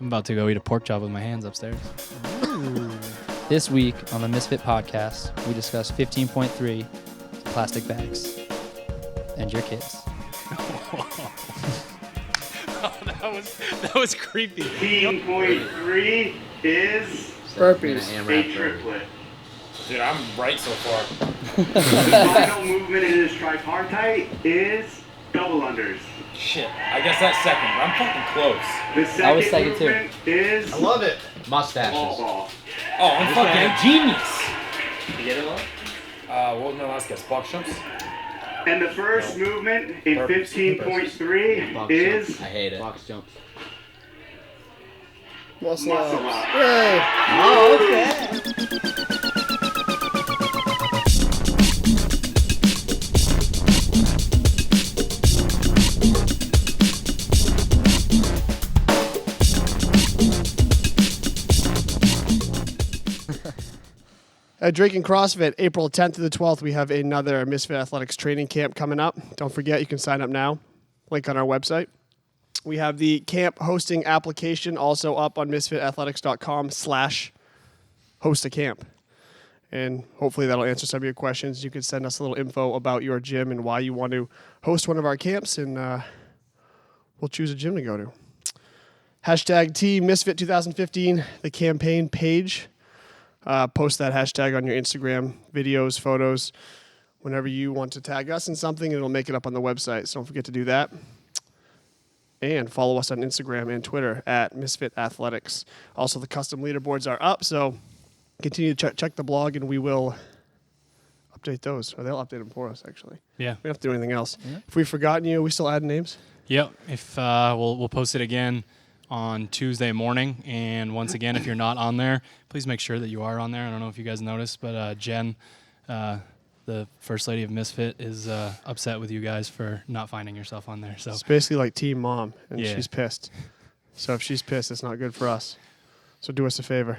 I'm about to go eat a pork chop with my hands upstairs. Ooh. This week on the Misfit podcast, we discuss 15.3 plastic bags and your kids. that was creepy. 15.3 is burpees. a triplet. Dude, I'm right so far. The final movement in this tripartite is double unders. Shit, I guess that's second. I'm fucking close. The second I was second too. movement is I love it. wall Mustaches. ball. Oh, I'm fucking genius. You get it all? What was my last guess? Box jumps? And the first movement in Burpees. 15.3 Box is jumps. I hate it. Box jumps. muscle up. Yay. Oh, okay. At Drake and CrossFit, April 10th to the 12th, we have another Misfit Athletics training camp coming up. Don't forget, you can sign up now. Link on our website. We have the camp hosting application also up on misfitathletics.com/host-a-camp. And hopefully that'll answer some of your questions. You can send us a little info about your gym and why you want to host one of our camps, and we'll choose a gym to go to. Hashtag #TeamMisfit2015, the campaign page. Post that hashtag on your Instagram, videos, photos. Whenever you want to tag us in something, it'll make it up on the website. So don't forget to do that. And follow us on Instagram and Twitter at Misfit Athletics. Also, the custom leaderboards are up, so continue to check the blog, and we will update those. Or they'll update them for us, actually. Yeah. We don't have to do anything else. Yeah. If we've forgotten you, we still adding names? Yep. If we'll post it again on Tuesday morning, and once again, if you're not on there, please make sure that you are on there. I don't know if you guys noticed, but Jen, the first lady of Misfit, is upset with you guys for not finding yourself on there. So It's basically like Team Mom, and Yeah. she's pissed. So if she's pissed, it's not good for us. So do us a favor.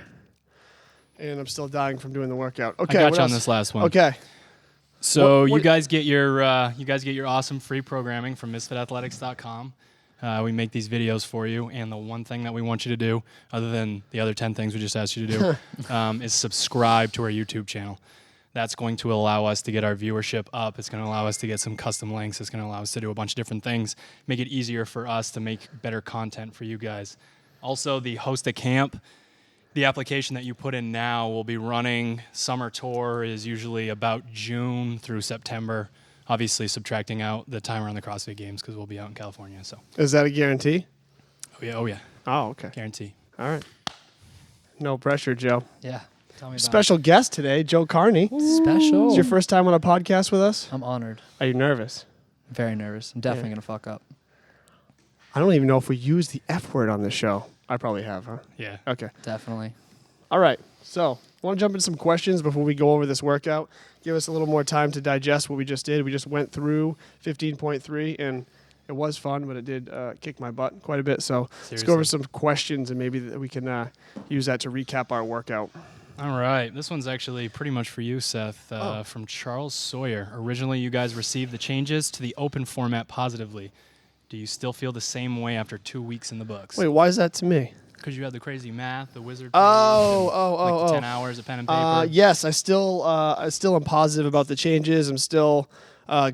And I'm still dying from doing the workout. Okay, I got what you on else? this last one. Okay. So What- you guys get your awesome free programming from misfitathletics.com. We make these videos for you, and the one thing that we want you to do, other than the other 10 things we just asked you to do, is subscribe to our YouTube channel. That's going to allow us to get our viewership up. It's going to allow us to get some custom links. It's going to allow us to do a bunch of different things, make it easier for us to make better content for you guys. Also, the Host a Camp, the application that you put in now will be running. Summer tour is usually about June through September. Obviously, subtracting out the time around the CrossFit Games because we'll be out in California. So, Is that a guarantee? oh yeah, Oh, okay. guarantee. All right. No pressure, Joe. Yeah. Tell me about Special guest today, Joe Kearney. it. Special. Is your first time on a podcast with us? I'm honored. Are you nervous? Very nervous. I'm definitely going to fuck up. I don't even know if we use the F word on this show. I probably have, huh? Yeah. Okay. Definitely. All right. So, want to jump into some questions before we go over this workout? Give us a little more time to digest what we just did. We just went through 15.3, and it was fun, but it did kick my butt quite a bit. So, let's go over some questions, and maybe we can use that to recap our workout. All right. This one's actually pretty much for you, Seth, from Charles Sawyer. Originally, you guys received the changes to the open format positively. Do you still feel the same way after 2 weeks in the books? Wait, why is that to me? Because you had the crazy math, the wizard. Oh, the 10 hours of pen and paper. Yes, I still am positive about the changes. I'm still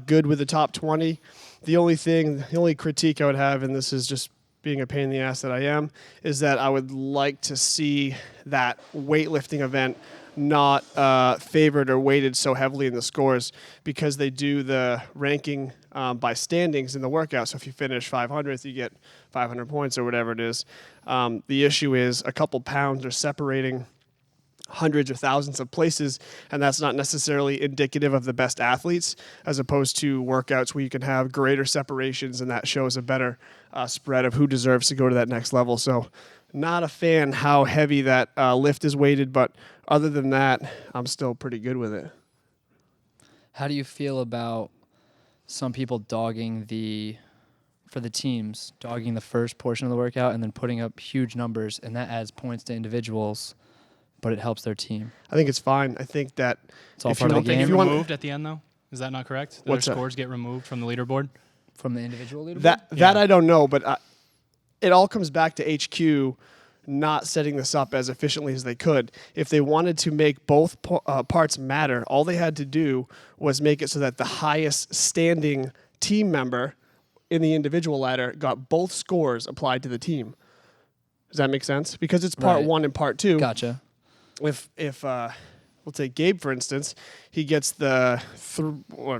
good with the top 20. The only critique I would have, and this is just being a pain in the ass that I am, is that I would like to see that weightlifting event not favored or weighted so heavily in the scores, because they do the ranking by standings in the workout. So if you finish 500th, you get 500 points or whatever it is. The issue is a couple pounds are separating hundreds or thousands of places, and that's not necessarily indicative of the best athletes, as opposed to workouts where you can have greater separations, and that shows a better spread of who deserves to go to that next level. So not a fan how heavy that lift is weighted, but other than that, I'm still pretty good with it. How do you feel about some people dogging for the teams, dogging the first portion of the workout and then putting up huge numbers, and that adds points to individuals, but it helps their team? I think it's fine. I think that It's all if part you of don't the think game. if you want removed at the end, though? Is that not correct? Their What's that? scores get removed from the leaderboard? From the individual leaderboard? that Yeah. I don't know, but it all comes back to HQ not setting this up as efficiently as they could. If they wanted to make both parts matter, all they had to do was make it so that the highest standing team member in the individual ladder got both scores applied to the team. Does that make sense? Because it's part Right. 1 and part 2. Gotcha. If we'll take Gabe for instance, he gets the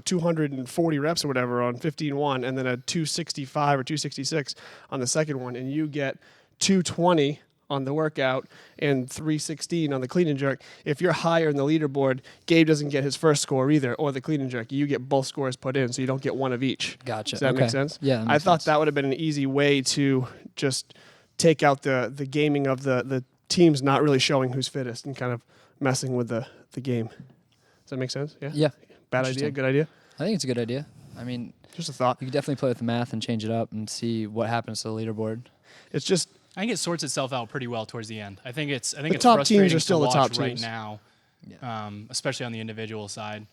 240 reps or whatever on 15-1, and then a 265 or 266 on the second one, and you get 220 on the workout and 316 on the clean and jerk. If you're higher in the leaderboard, Gabe doesn't get his first score either, or the clean and jerk. You get both scores put in, so you don't get one of each. Gotcha. Does that make sense? Yeah, that I makes thought sense. that would have been an easy way to just take out the gaming of the teams not really showing who's fittest and kind of messing with the game. Does that make sense? Yeah. Yeah. Bad idea. Interesting. Good idea. I think it's a good idea. I mean, Just a thought. you could definitely play with the math and change it up and see what happens to the leaderboard. It's just I think it sorts itself out pretty well towards the end. I think it's top frustrating teams are still to the top watch right teams. now, especially on the individual side.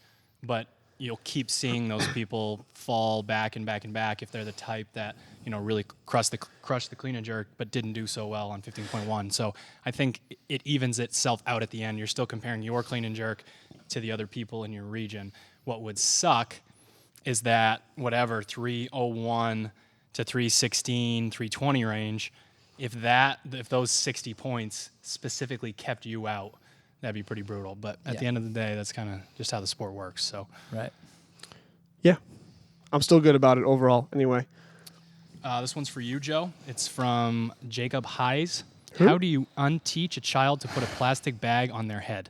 But you'll keep seeing those people fall back and back and back if they're the type that really crushed the clean and jerk, but didn't do so well on 15.1. So I think it evens itself out at the end. You're still comparing your clean and jerk to the other people in your region. What would suck is that whatever 301 to 316, 320 range, if those 60 points specifically kept you out, that'd be pretty brutal. But at the end of the day, that's kind of just how the sport works. So Right. yeah. I'm still good about it overall. Anyway, this one's for you, Joe. It's from Jacob Hayes. How do you unteach a child to put a plastic bag on their head?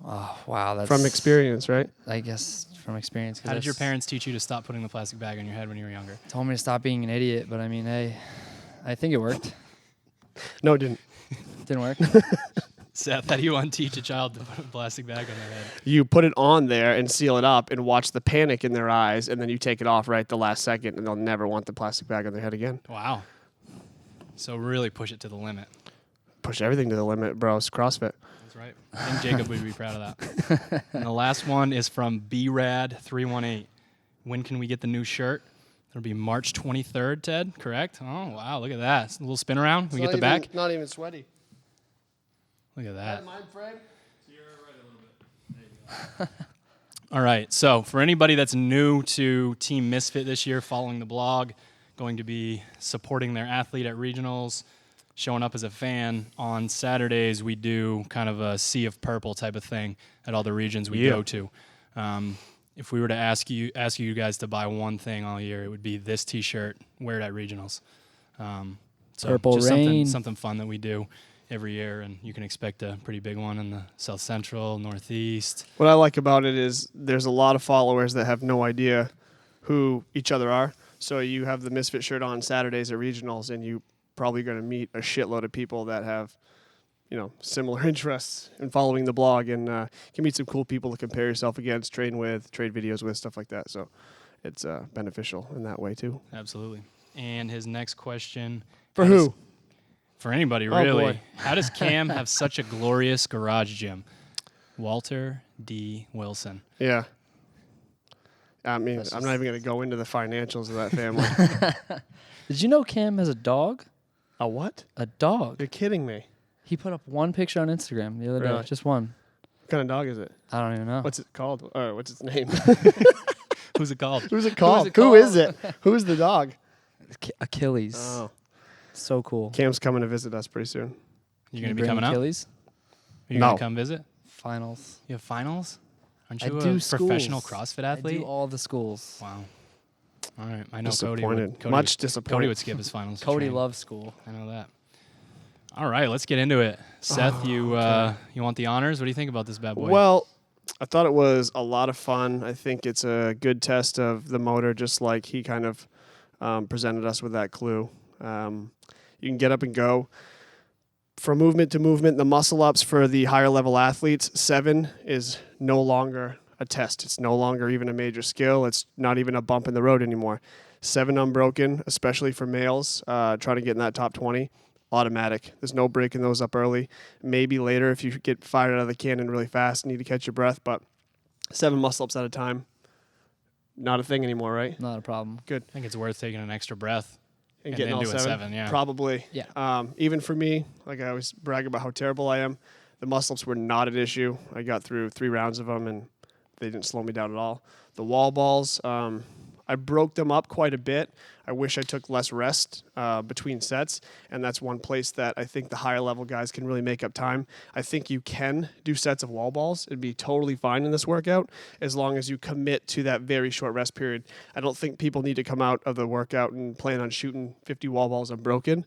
Oh, wow. That's from experience, right? I guess from experience. 'Cause How did your that's- parents teach you to stop putting the plastic bag on your head when you were younger? Told me to stop being an idiot, but I mean, hey, I think it worked. No, it didn't. Didn't work. Seth, how do you unteach a child to put a plastic bag on their head? You put it on there and seal it up and watch the panic in their eyes, and then you take it off right at the last second, and they'll never want the plastic bag on their head again. Wow. So really push it to the limit. Push everything to the limit, bro. It's CrossFit. That's right. I think Jacob would be proud of that. And the last one is from BRAD318. When can we get the new shirt? It'll be March 23rd, Ted, correct? Oh, wow, look at that. It's a little spin around. We get the back. Not even sweaty. Look at that. Mine, Fred? All right, so for anybody that's new to Team Misfit this year, following the blog, going to be supporting their athlete at regionals, showing up as a fan, on Saturdays we do kind of a sea of purple type of thing at all the regions we go to. If we were to ask you guys to buy one thing all year, it would be this T-shirt, wear it at regionals. So Purple just rain. something fun that we do every year, and you can expect a pretty big one in the South Central, Northeast. What I like about it is there's a lot of followers that have no idea who each other are. So you have the Misfit shirt on Saturdays at regionals, and you probably going to meet a shitload of people that have, similar interests in following the blog, and can meet some cool people to compare yourself against, train with, trade videos with, stuff like that. So it's beneficial in that way too. Absolutely. And his next question. For how does- who? For anybody, Oh, really. boy. How does Cam have such a glorious garage gym? Walter D. Wilson. Yeah. I mean, That's I'm not even going to go into the financials of that family. Did you know Cam has a dog? A what? A dog. You're kidding me. He put up one picture on Instagram the other Really? day. Just one. What kind of dog is it? I don't even know. What's it called? Or what's its name? Who's it called? Who's it called? it Who is called? it? Who's the dog? Achilles. Oh. So cool. Cam's coming to visit us pretty soon. You You going to be bring coming up? Are Achilles? you No. going to come visit? Finals. You have finals? Aren't I you do a professional schools. CrossFit I athlete? do all the schools. Wow. All right. I know Cody Disappointed. would. Much Cody disappointed. would skip his finals. to Cody train. loves school. I know that. All right, let's get into it. Seth, you want the honors? What do you think about this bad boy? Well, I thought it was a lot of fun. I think it's a good test of the motor, just like he kind of presented us with that clue. You can get up and go. From movement to movement, the muscle ups for the higher level athletes, 7 is no longer a test. It's no longer even a major skill. It's not even a bump in the road anymore. 7 unbroken, especially for males, trying to get in that top 20, automatic. There's no breaking those up early. Maybe later if you get fired out of the cannon really fast and need to catch your breath, but 7 muscle ups at a time, not a thing anymore, right? Not a problem. I think it's worth taking an extra breath and And getting then all doing seven. seven, yeah. Probably. Yeah. Even for me, like I always brag about how terrible I am, the muscle-ups were not an issue. I got through 3 rounds of them, and they didn't slow me down at all. The wall balls, I broke them up quite a bit. I wish I took less rest between sets, and that's one place that I think the higher level guys can really make up time. I think you can do sets of wall balls. It'd be totally fine in this workout as long as you commit to that very short rest period. I don't think people need to come out of the workout and plan on shooting 50 wall balls unbroken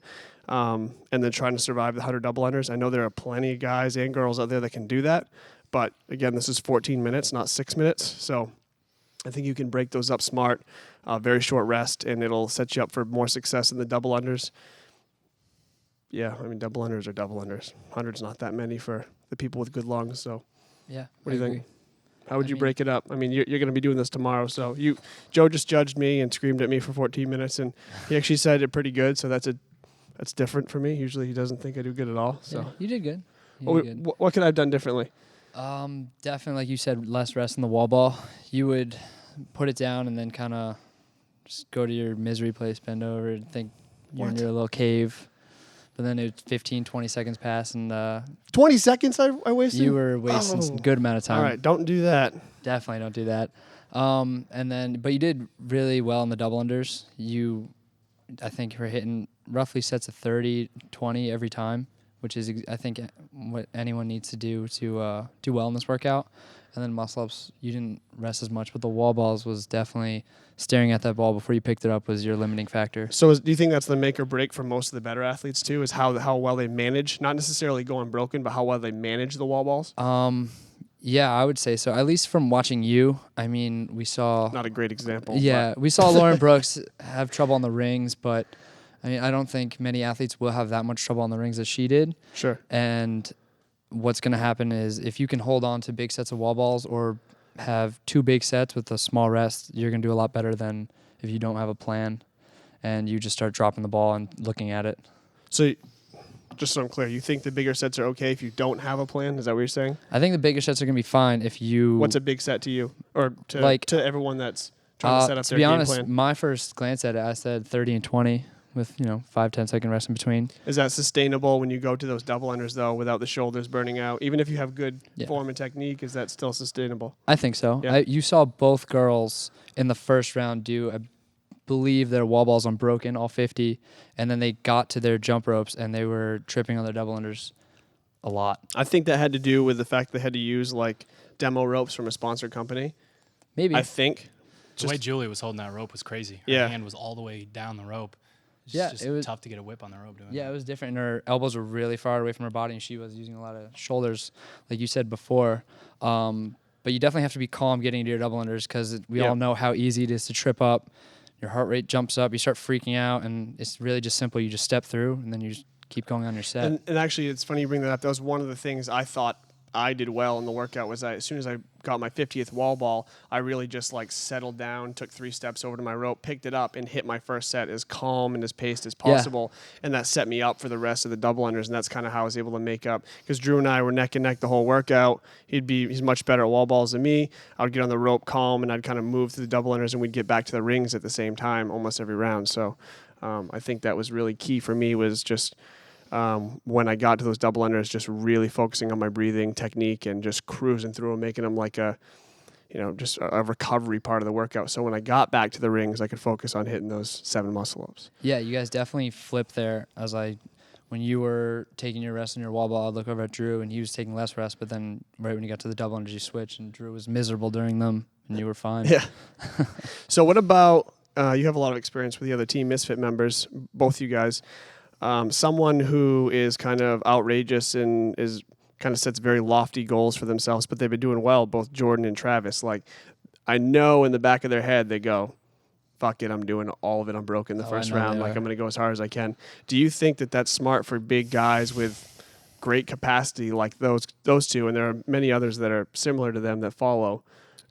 and then trying to survive the 100 double unders. I know there are plenty of guys and girls out there that can do that, but again, this is 14 minutes, not 6 minutes, so I think you can break those up smart, very short rest, and it'll set you up for more success in the double unders. Yeah, I mean, double unders are double unders. 100's not that many for the people with good lungs. So, Yeah. what do you I think? agree. How would I you mean- break it up? I mean, you're going to be doing this tomorrow. So, Joe just judged me and screamed at me for 14 minutes, and he actually said I did pretty good. So that's different for me. Usually, he doesn't think I do good at all. So, Yeah, you did good. You what, did good. what could I have done differently? Definitely, like you said, less rest in the wall ball. You would put it down and then kind of just go to your misery place, bend over, and think you're in What? your little cave. But then it 15, 20 seconds pass, and 20 seconds I wasted. you were wasting some good amount of time. All right, don't do that. Definitely don't do that. But you did really well in the double unders. I think you're hitting roughly sets of 30, 20 every time, which is, I think, what anyone needs to do to do well in this workout. And then muscle ups, you didn't rest as much, but the wall balls was definitely staring at that ball before you picked it up was your limiting factor. So do you think that's the make or break for most of the better athletes too, is how well they manage, not necessarily going broken, but how well they manage the wall balls? Yeah, I would say so. At least from watching you, I mean, we saw... Not a great example. Yeah, we saw Lauren Brooks have trouble on the rings, but I mean, I don't think many athletes will have that much trouble on the rings as she did. Sure. And what's going to happen is if you can hold on to big sets of wall balls or have 2 big sets with a small rest, you're going to do a lot better than if you don't have a plan and you just start dropping the ball and looking at it. So just so I'm clear, you think the bigger sets are okay if you don't have a plan? Is that what you're saying? I think the bigger sets are going to be fine if you... What's a big set to you, or to everyone that's trying to set up to their be game honest, plan? my first glance at it, I said 30 and 20 with 5-10 second rest in between. Is that sustainable when you go to those double unders though, without the shoulders burning out? Even if you have good Yeah. form and technique, is that still sustainable? I think so. Yeah. You saw both girls in the first round do, I believe, their wall balls unbroken, all 50, and then they got to their jump ropes and they were tripping on their double unders a lot. I think that had to do with the fact they had to use like demo ropes from a sponsored company. Maybe. I think. The way Julie was holding that rope was crazy. Her Yeah. hand was all the way down the rope. It's Yeah, just it was- tough to get a whip on the rope doing Yeah, that. it was different. And her elbows were really far away from her body, and she was using a lot of shoulders, like you said before. But you definitely have to be calm getting into your double unders because we Yeah. all know how easy it is to trip up. Your heart rate jumps up, you start freaking out, and it's really just simple. You just step through, and then you just keep going on your set. And actually, it's funny you bring that up. That was one of the things I thought I did well in the workout was as soon as I got my 50th wall ball, I really just like settled down, took 3 steps over to my rope, picked it up, and hit my first set as calm and as paced as possible. And that set me up for the rest of the double unders, and that's kind of how I was able to make up. Because Drew and I were neck and neck the whole workout. He's much better at wall balls than me. I would get on the rope calm, and I'd kind of move through the double unders, and we'd get back to the rings at the same time almost every round. So I think that was really key for me was just when I got to those double unders, just really focusing on my breathing technique and just cruising through them, making them like just a recovery part of the workout. So when I got back to the rings, I could focus on hitting those 7 muscle ups. Yeah, you guys definitely flipped there. When you were taking your rest on your wall ball, I'd look over at Drew, and he was taking less rest, but then right when you got to the double unders, you switched, and Drew was miserable during them, and you were fine. Yeah. So what about, you have a lot of experience with the other Team Misfit members, both you guys. Someone who is kind of outrageous and is kind of sets very lofty goals for themselves, but they've been doing well, both Jordan and Travis. Like, I know in the back of their head they go, fuck it, I'm doing all of it unbroken the first I know round. they Like, are. I'm going to go as hard as I can. Do you think that that's smart for big guys with great capacity like those two, and there are many others that are similar to them that follow?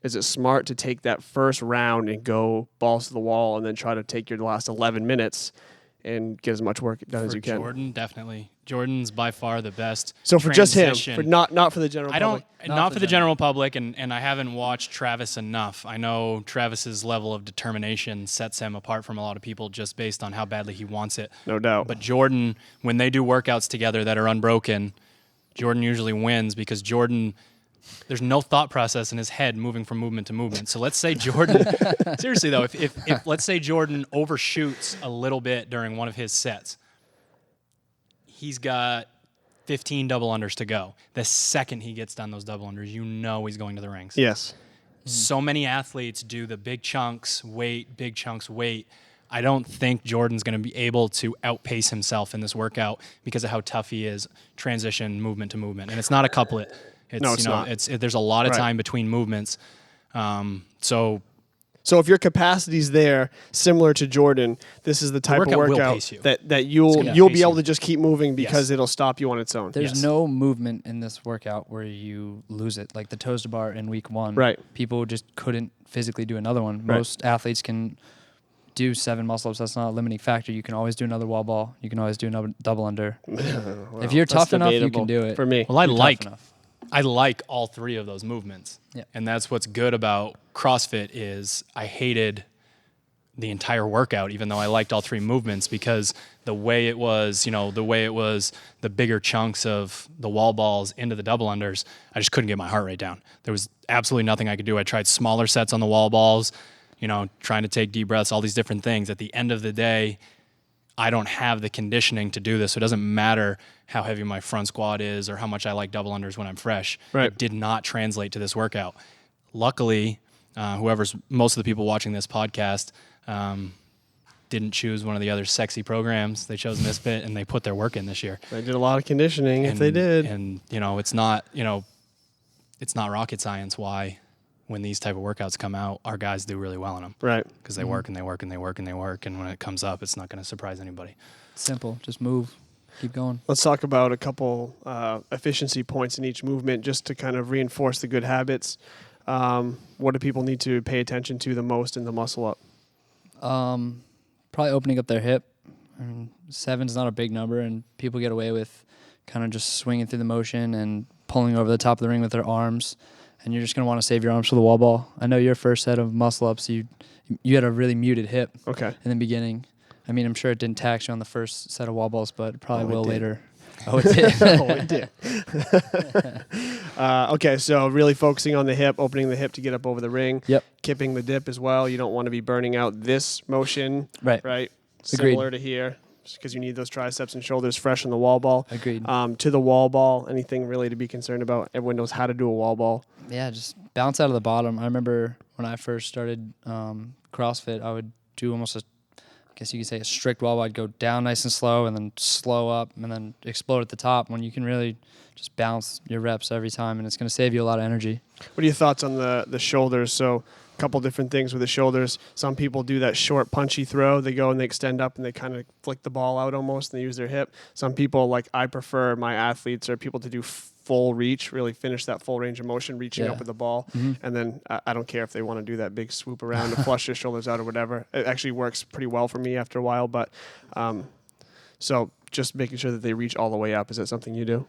Is it smart to take that first round and go balls to the wall and then try to take your last 11 minutes and get as much work done as For you can? Jordan, definitely. Jordan's by far the best. So for just him, transition. for not for the general public. Not for the general public, and I haven't watched Travis enough. I know Travis's level of determination sets him apart from a lot of people just based on how badly he wants it. No doubt. But Jordan, when they do workouts together that are unbroken, Jordan usually wins because Jordan, there's no thought process in his head moving from movement to movement. So let's say Jordan, seriously though, if let's say Jordan overshoots a little bit during one of his sets, he's got 15 double unders to go. The second he gets done those double unders, you know he's going to the rings. Yes. So many athletes do the big chunks, weight. I don't think Jordan's going to be able to outpace himself in this workout because of how tough he is transition movement to movement. And it's not a couplet. It's not. There's a lot of Right. time between movements. So if your capacity's there, similar to Jordan, this is the type of workout will workout pace you. that you'll gonna be pace able you. to just keep moving because Yes. it'll stop you on its own. There's Yes. no movement in this workout where you lose it. Like the toes to bar in week 1. Right. People just couldn't physically do another one. Right. Most athletes can do 7 muscle ups. That's not a limiting factor. You can always do another wall ball. You can always do another double under. If you're That's tough enough, you debatable can do it. For me. well, I You're tough like enough. all three of those movements. Yeah. And that's what's good about CrossFit is I hated the entire workout, even though I liked all three movements, because the way it was the bigger chunks of the wall balls into the double unders, I just couldn't get my heart rate down. There was absolutely nothing I could do. I tried smaller sets on the wall balls, trying to take deep breaths, all these different things. At the end of the day, I don't have the conditioning to do this. So it doesn't matter how heavy my front squat is or how much I like double unders when I'm fresh. Right. It did not translate to this workout. Luckily, most of the people watching this podcast didn't choose one of the other sexy programs. They chose Misfit and they put their work in this year. They did a lot of conditioning if they did. And it's not rocket science why when these type of workouts come out, our guys do really well in them. Right. Because they work and they work and they work and they work. And when it comes up, it's not going to surprise anybody. Simple. Just move. Keep going. Let's talk about a couple efficiency points in each movement just to kind of reinforce the good habits. What do people need to pay attention to the most in the muscle up? Probably opening up their hip. I mean, 7's not a big number, and people get away with kind of just swinging through the motion and pulling over the top of the ring with their arms. And you're just going to want to save your arms for the wall ball. I know your first set of muscle ups, you had a really muted hip Okay. in the beginning. I mean, I'm sure it didn't tax you on the first set of wall balls, but it probably Oh, it will did. later. Oh, it did. Oh, it did. Okay, so really focusing on the hip, opening the hip to get up over the ring. Yep. Kipping the dip as well. You don't want to be burning out this motion. Right. Right. Agreed. Similar to here, because you need those triceps and shoulders fresh on the wall ball. Agreed. To the wall ball, anything really to be concerned about? Everyone knows how to do a wall ball. Yeah, just bounce out of the bottom. I remember when I first started CrossFit, I would do almost I guess you could say a strict wall. I'd go down nice and slow and then slow up and then explode at the top when you can really just bounce your reps every time, and it's going to save you a lot of energy. What are your thoughts on the shoulders? So a couple different things with the shoulders. Some people do that short punchy throw. They go and they extend up and they kind of flick the ball out almost and they use their hip. Some people, like I prefer my athletes or people to do full reach, really finish that full range of motion, reaching Yeah. up with the ball. And then I don't care if they want to do that big swoop around and flush their shoulders out or whatever. It actually works pretty well for me after a while. But so just making sure that they reach all the way up. Is that something you do?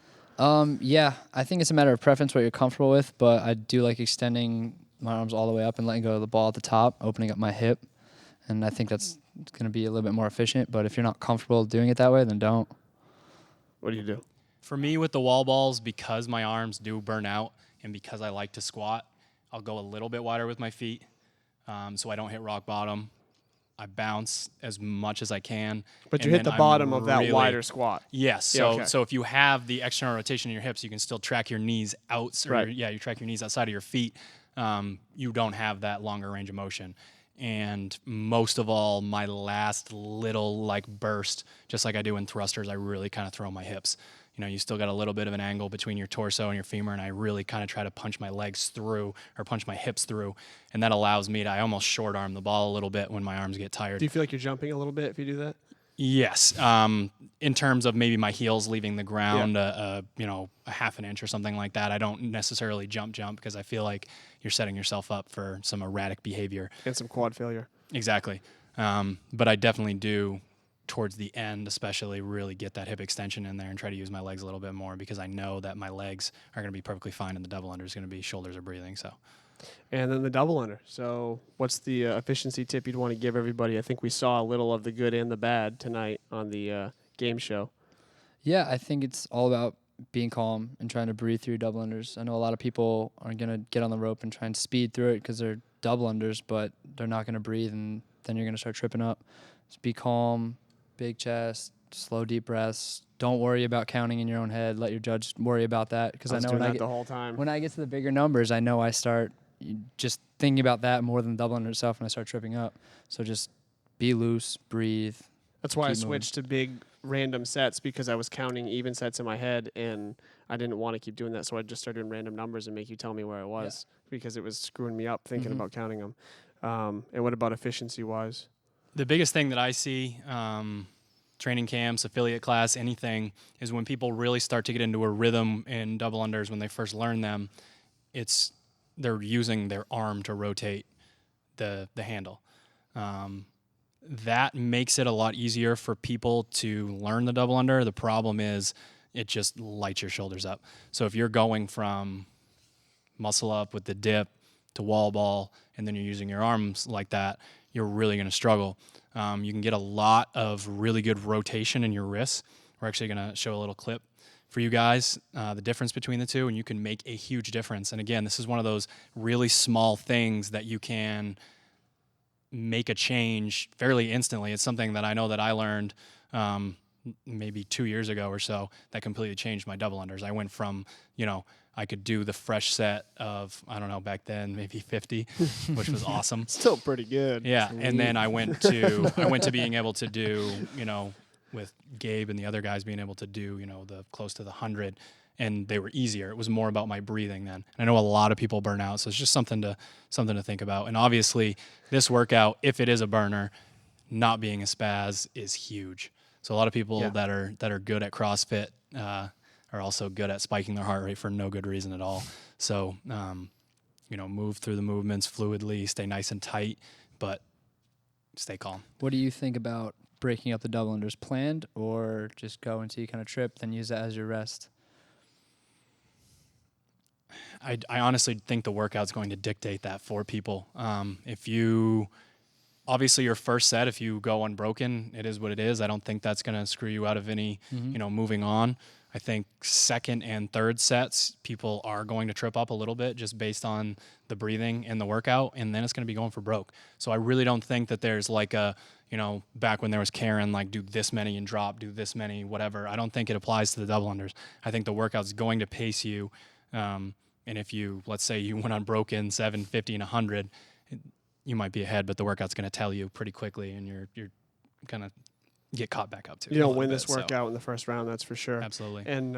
Yeah, I think it's a matter of preference what you're comfortable with, but I do like extending my arms all the way up and letting go of the ball at the top, opening up my hip. And I think that's going to be a little bit more efficient. But if you're not comfortable doing it that way, then don't. What do you do? For me with the wall balls, because my arms do burn out and because I like to squat, I'll go a little bit wider with my feet so I don't hit rock bottom. I bounce as much as I can. But you and hit then the bottom of that really- wider squat. Yes. Yeah, So okay. so if you have the external rotation in your hips, you can still track your knees out. Or Right. you track your knees outside of your feet. You don't have that longer range of motion. And most of all, my last little burst, just like I do in thrusters, I really kind of throw my hips. You still got a little bit of an angle between your torso and your femur, and I really kind of try to punch my legs through or punch my hips through. And that allows me to, I almost short arm the ball a little bit when my arms get tired. Do you feel like you're jumping a little bit if you do that? Yes, in terms of maybe my heels leaving the ground, a half an inch or something like that. I don't necessarily jump because I feel like you're setting yourself up for some erratic behavior. And some quad failure. Exactly, but I definitely do towards the end, especially, really get that hip extension in there and try to use my legs a little bit more, because I know that my legs are going to be perfectly fine and the double under is going to be shoulders are breathing. So. And then the double under. So what's the efficiency tip you'd want to give everybody? I think we saw a little of the good and the bad tonight on the game show. Yeah, I think it's all about being calm and trying to breathe through double unders. I know a lot of people are going to get on the rope and try and speed through it because they're double unders, but they're not going to breathe, and then you're going to start tripping up. Just be calm, big chest, slow, deep breaths. Don't worry about counting in your own head. Let your judge worry about that, because I know doing that the whole time. When I get to the bigger numbers, I know I start just thinking about that more than the double under itself, and I start tripping up. So just be loose, breathe. That's why I keep switched to big random sets, because I was counting even sets in my head and I didn't want to keep doing that. So I just started doing random numbers and make you tell me where I was, because it was screwing me up thinking about counting them. And what about efficiency wise? The biggest thing that I see, training camps, affiliate class, anything, is when people really start to get into a rhythm in double unders when they first learn them, they're using their arm to rotate the handle. That makes it a lot easier for people to learn the double under. The problem is it just lights your shoulders up. So if you're going from muscle up with the dip to wall ball, and then you're using your arms like that, you're really going to struggle. You can get a lot of really good rotation in your wrists. We're actually going to show a little clip for you guys, the difference between the two, and you can make a huge difference. And again, this is one of those really small things that you can make a change fairly instantly. It's something that I know that I learned maybe 2 years ago or so that completely changed my double unders. I went from, I could do the fresh set of, I don't know, back then maybe 50, which was awesome. Still pretty good. Yeah, and then I went to being able to do, with Gabe and the other guys being able to do, the close to the 100, and they were easier. It was more about my breathing then. And I know a lot of people burn out, so it's just something to think about. And obviously, this workout, if it is a burner, not being a spaz is huge. So a lot of people that are good at CrossFit are also good at spiking their heart rate for no good reason at all. So move through the movements fluidly, stay nice and tight, but stay calm. What do you think about breaking up the double unders? Planned, or just go until you kind of trip, then use that as your rest? I honestly think the workout's going to dictate that for people. Obviously your first set, if you go unbroken, it is what it is. I don't think that's going to screw you out of any, moving on. I think second and third sets, people are going to trip up a little bit just based on the breathing and the workout, and then it's going to be going for broke. So I really don't think that there's like a, back when there was Karen, like do this many and drop, do this many, whatever. I don't think it applies to the double unders. I think the workout's going to pace you. And if you, let's say you went unbroken 750 and 100, you might be ahead, but the workout's going to tell you pretty quickly, and you're going to get caught back up to. You don't win this workout in the first round, that's for sure. Absolutely. And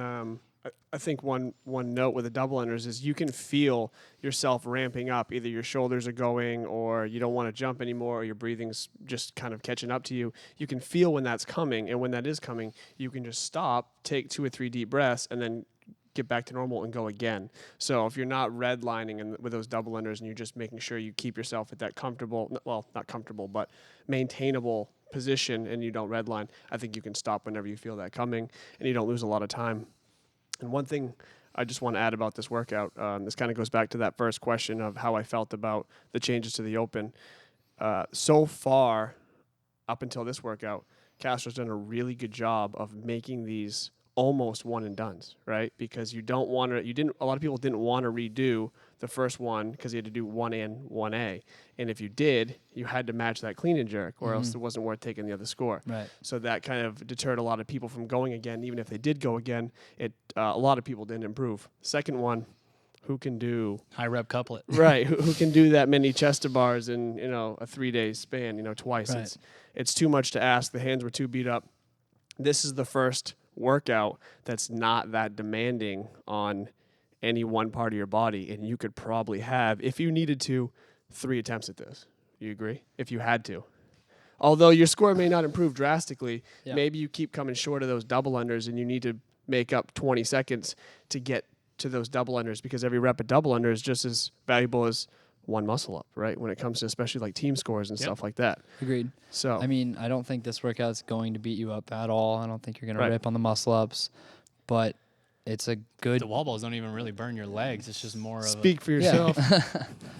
I think one note with the double unders is you can feel yourself ramping up. Either your shoulders are going, or you don't want to jump anymore, or your breathing's just kind of catching up to you. You can feel when that's coming, and when that is coming, you can just stop, take 2 or 3 deep breaths, and then get back to normal and go again. So if you're not redlining with those double unders, and you're just making sure you keep yourself at that comfortable, well, not comfortable, but maintainable position, and you don't redline, I think you can stop whenever you feel that coming, and you don't lose a lot of time. And one thing I just want to add about this workout, this kind of goes back to that first question of how I felt about the changes to the open. So far, up until this workout, Castro's done a really good job of making these almost one and dones, right? Because a lot of people didn't want to redo the first one because you had to do 1A and 1A. And if you did, you had to match that clean and jerk, or else it wasn't worth taking the other score. Right. So that kind of deterred a lot of people from going again. Even if they did go again, a lot of people didn't improve. Second one, who can do high rep couplet? Right. Who can do that many chest to bars in a 3-day span? Twice. Right. It's too much to ask. The hands were too beat up. This is the first workout that's not that demanding on any one part of your body, and you could probably have, if you needed to, 3 attempts at this. You agree? If you had to. Although your score may not improve drastically, maybe you keep coming short of those double unders, and you need to make up 20 seconds to get to those double unders, because every rep of double under is just as valuable as one muscle up, right? When it comes to especially like team scores and Yep. stuff like that. Agreed. So I mean, I don't think this workout's going to beat you up at all. I don't think you're going Right. to rip on the muscle ups, but it's a good. The wall balls don't even really burn your legs. It's just more of speak for Yeah. yourself.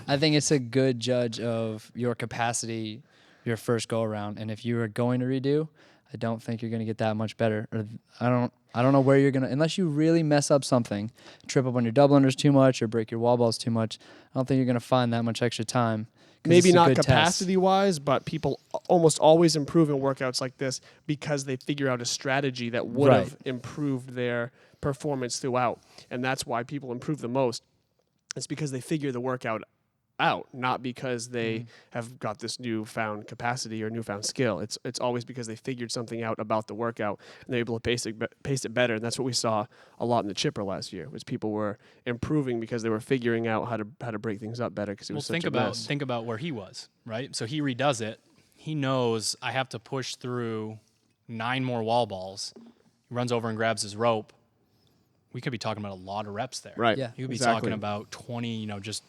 I think it's a good judge of your capacity, your first go around, and if you are going to redo, I don't think you're going to get that much better. Or I don't know where you're going to, unless you really mess up something, trip up on your double unders too much or break your wall balls too much. I don't think you're going to find that much extra time. 'Cause Maybe it's a not good test. capacity wise, but people almost always improve in workouts like this because they figure out a strategy that would Right. have improved their performance throughout. And that's why people improve the most. It's because they figure the workout out, not because they have got this newfound capacity or newfound skill. It's always because they figured something out about the workout and they're able to pace it better. And that's what we saw a lot in the chipper last year, was people were improving because they were figuring out how to break things up better because it was such think a about mess. think about where he was, right? So he redoes it. He knows I have to push through 9 more wall balls. He runs over and grabs his rope. We could be talking about a lot of reps there. Right. Yeah. You could be Exactly. talking about 20, just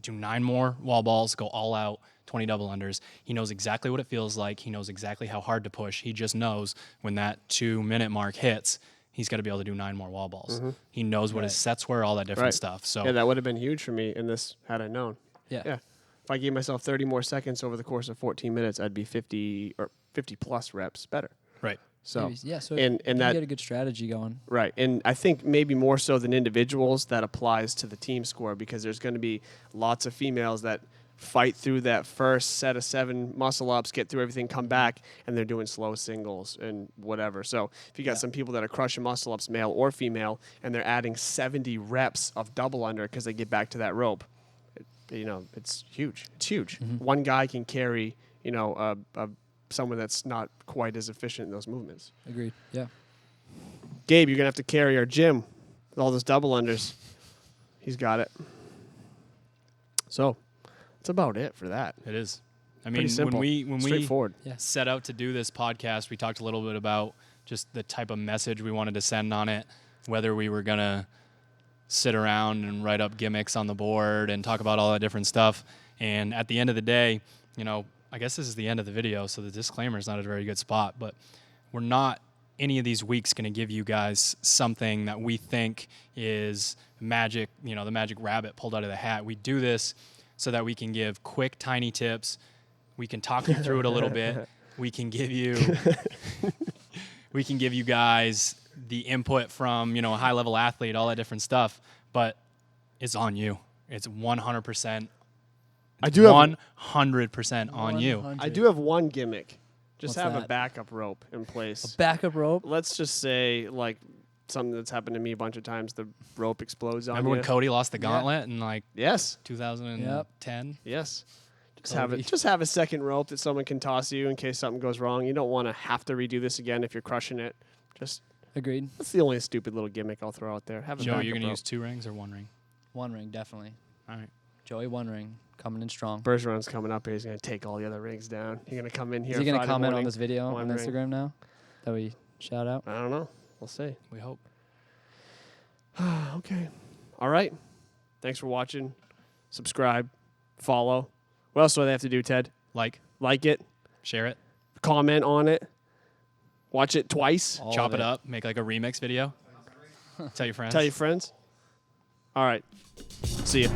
do 9 more wall balls, go all out, 20 double unders. He knows exactly what it feels like. He knows exactly how hard to push. He just knows when that 2-minute mark hits, he's got to be able to do 9 more wall balls. He knows what his sets were, all that different Right. stuff. So Yeah, that would have been huge for me in this had I known. Yeah. Yeah. If I gave myself 30 more seconds over the course of 14 minutes, I'd be 50 or 50 plus reps better. right. So Maybe- yeah. So and you that get a good strategy going. right, and I think maybe more so than individuals, that applies to the team score because there's going to be lots of females that fight through that first set of 7 muscle ups, get through everything, come back, and they're doing slow singles and whatever. So if you got some people that are crushing muscle ups, male or female, and they're adding 70 reps of double under because they get back to that rope, it's huge. It's huge. One guy can carry, someone that's not quite as efficient in those movements. Agreed. Yeah. Gabe, you're going to have to carry our gym with all those double unders. He's got it. So that's about it for that. It is. I Pretty mean, simple. when we Straightforward. Yeah. set out to do this podcast, we talked a little bit about just the type of message we wanted to send on it, whether we were going to sit around and write up gimmicks on the board and talk about all that different stuff. And at the end of the day, I guess this is the end of the video, so the disclaimer is not a very good spot, but we're not any of these weeks going to give you guys something that we think is magic, the magic rabbit pulled out of the hat. We do this so that we can give quick, tiny tips. We can talk you through it a little bit. We can give you guys the input from, a high-level athlete, all that different stuff, but it's on you. It's 100%. I do have 100% on you. 100. I do have one gimmick. Just What's have a that? backup rope in place. Backup rope. Let's just say, like, something that's happened to me a bunch of times, the rope explodes on Remember you. when Cody lost the gauntlet in Yes. 2010? Yes. Just Cody. have a second rope that someone can toss you in case something goes wrong. You don't want to have to redo this again if you're crushing it. Agreed. That's the only stupid little gimmick I'll throw out there. Have a Joe, backup you're going to rope. use 2 rings or 1 ring? 1 ring, definitely. All right. Joey, 1 ring. Coming in strong. Bergeron's coming up here. He's going to take all the other rings down. You're going to come in here Is he going to Friday comment on morning. this video on 1 ring. Instagram now that we shout out? I don't know. We'll see. We hope. Okay. All right. Thanks for watching. Subscribe. Follow. What else do they have to do, Ted? Like it. share it, Comment on it. Watch it twice. All chop of it up, make like a remix video. Tell your friends. Tell your friends. All right. See ya.